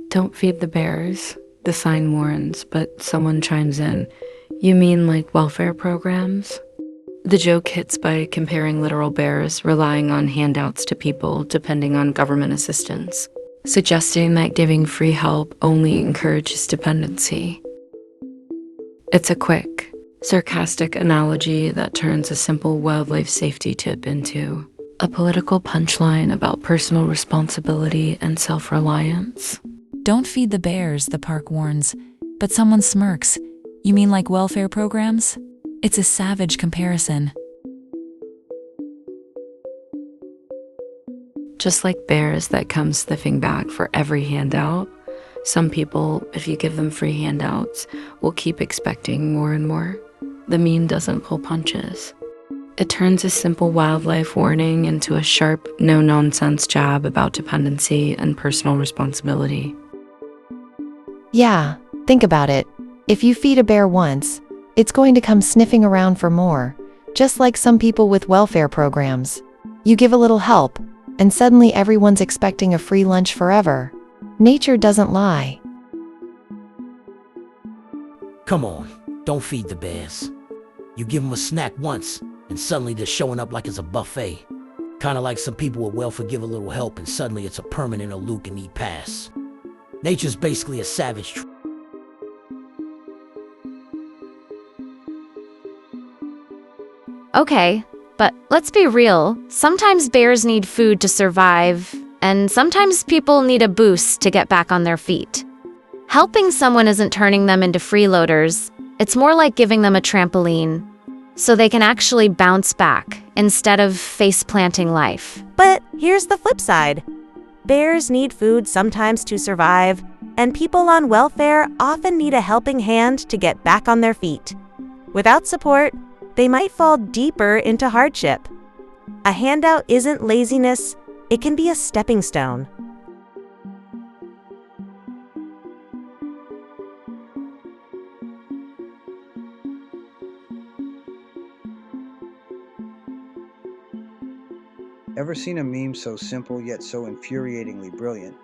Don't feed the bears, the sign warns, but someone chimes in. You mean like welfare programs? The joke hits by comparing literal bears relying on handouts to people depending on government assistance, suggesting that giving free help only encourages dependency. It's a quick, sarcastic analogy that turns a simple wildlife safety tip into a political punchline about personal responsibility and self-reliance. Don't feed the bears, the park warns, but someone smirks. You mean like welfare programs? It's a savage comparison. Just like bears that come sniffing back for every handout, some people, if you give them free handouts, will keep expecting more and more. The meme doesn't pull punches. It turns a simple wildlife warning into a sharp, no-nonsense jab about dependency and personal responsibility. Yeah, think about it. If you feed a bear once, it's going to come sniffing around for more, just like some people with welfare programs. You give a little help, and suddenly everyone's expecting a free lunch forever. Nature doesn't lie. Come on, don't feed the bears. You give them a snack once, and suddenly they're showing up like it's a buffet. Kinda like some people with welfare give a little help, and suddenly it's a permanent all-you-can-eat pass. Nature's basically a savage. Okay, but let's be real. Sometimes bears need food to survive, and sometimes people need a boost to get back on their feet. Helping someone isn't turning them into freeloaders. It's more like giving them a trampoline, so they can actually bounce back instead of face-planting life. But here's the flip side. Bears need food sometimes to survive, and people on welfare often need a helping hand to get back on their feet. Without support, they might fall deeper into hardship. A handout isn't laziness, it can be a stepping stone. Ever seen a meme so simple yet so infuriatingly brilliant,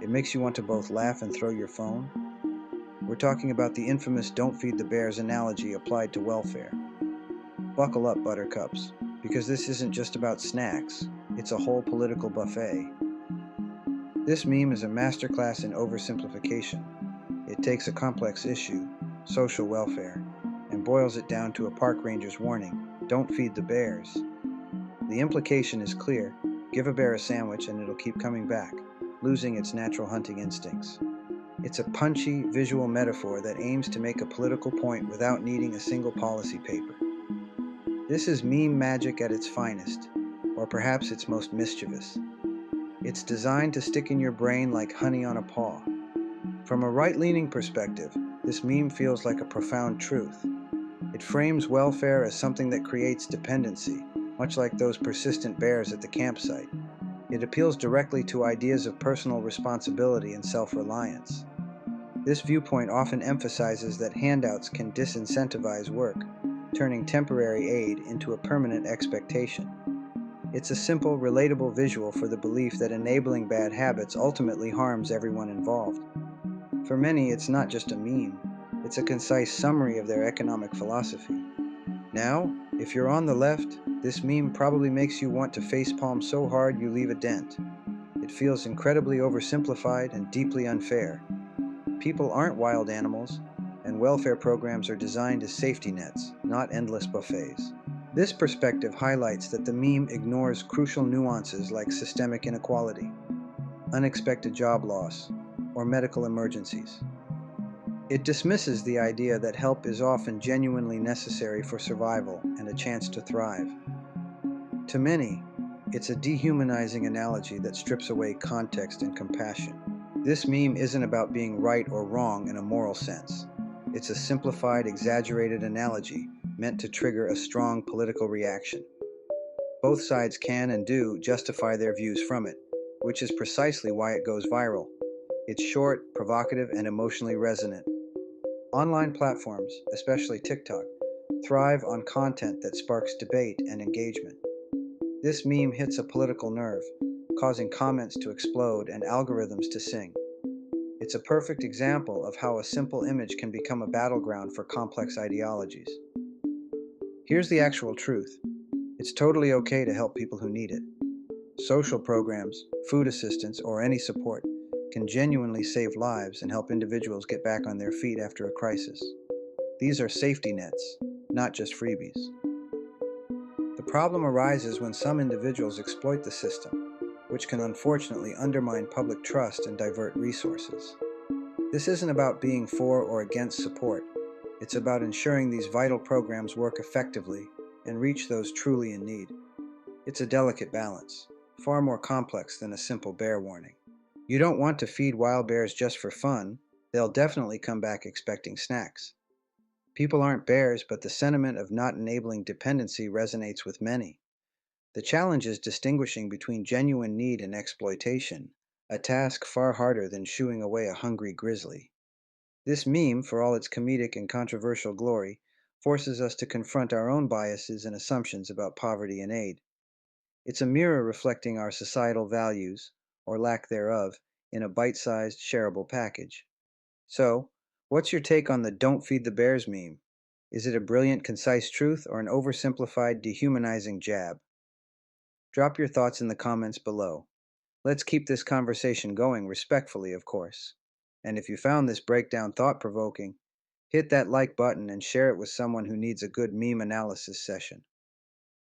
it makes you want to both laugh and throw your phone? We're talking about the infamous "don't feed the bears" analogy applied to welfare. Buckle up, buttercups, because this isn't just about snacks, it's a whole political buffet. This meme is a masterclass in oversimplification. It takes a complex issue, social welfare, and boils it down to a park ranger's warning, "Don't feed the bears." The implication is clear: give a bear a sandwich and it'll keep coming back, losing its natural hunting instincts. It's a punchy, visual metaphor that aims to make a political point without needing a single policy paper. This is meme magic at its finest, or perhaps its most mischievous. It's designed to stick in your brain like honey on a paw. From a right-leaning perspective, this meme feels like a profound truth. It frames welfare as something that creates dependency, much like those persistent bears at the campsite. It appeals directly to ideas of personal responsibility and self-reliance. This viewpoint often emphasizes that handouts can disincentivize work, turning temporary aid into a permanent expectation. It's a simple, relatable visual for the belief that enabling bad habits ultimately harms everyone involved. For many, it's not just a meme, it's a concise summary of their economic philosophy. Now, if you're on the left, this meme probably makes you want to facepalm so hard you leave a dent. It feels incredibly oversimplified and deeply unfair. People aren't wild animals, and welfare programs are designed as safety nets, not endless buffets. This perspective highlights that the meme ignores crucial nuances like systemic inequality, unexpected job loss, or medical emergencies. It dismisses the idea that help is often genuinely necessary for survival and a chance to thrive. To many, it's a dehumanizing analogy that strips away context and compassion. This meme isn't about being right or wrong in a moral sense. It's a simplified, exaggerated analogy meant to trigger a strong political reaction. Both sides can and do justify their views from it, which is precisely why it goes viral. It's short, provocative, and emotionally resonant. Online platforms, especially TikTok, thrive on content that sparks debate and engagement. This meme hits a political nerve, causing comments to explode and algorithms to sing. It's a perfect example of how a simple image can become a battleground for complex ideologies. Here's the actual truth. It's totally okay to help people who need it. Social programs, food assistance, or any support can genuinely save lives and help individuals get back on their feet after a crisis. These are safety nets, not just freebies. The problem arises when some individuals exploit the system, which can unfortunately undermine public trust and divert resources. This isn't about being for or against support. It's about ensuring these vital programs work effectively and reach those truly in need. It's a delicate balance, far more complex than a simple bear warning. You don't want to feed wild bears just for fun. They'll definitely come back expecting snacks. People aren't bears, but the sentiment of not enabling dependency resonates with many. The challenge is distinguishing between genuine need and exploitation, a task far harder than shooing away a hungry grizzly. This meme, for all its comedic and controversial glory, forces us to confront our own biases and assumptions about poverty and aid. It's a mirror reflecting our societal values, or lack thereof, in a bite-sized, shareable package. So, what's your take on the "Don't Feed the Bears" meme? Is it a brilliant, concise truth or an oversimplified, dehumanizing jab? Drop your thoughts in the comments below. Let's keep this conversation going respectfully, of course. And if you found this breakdown thought-provoking, hit that like button and share it with someone who needs a good meme analysis session.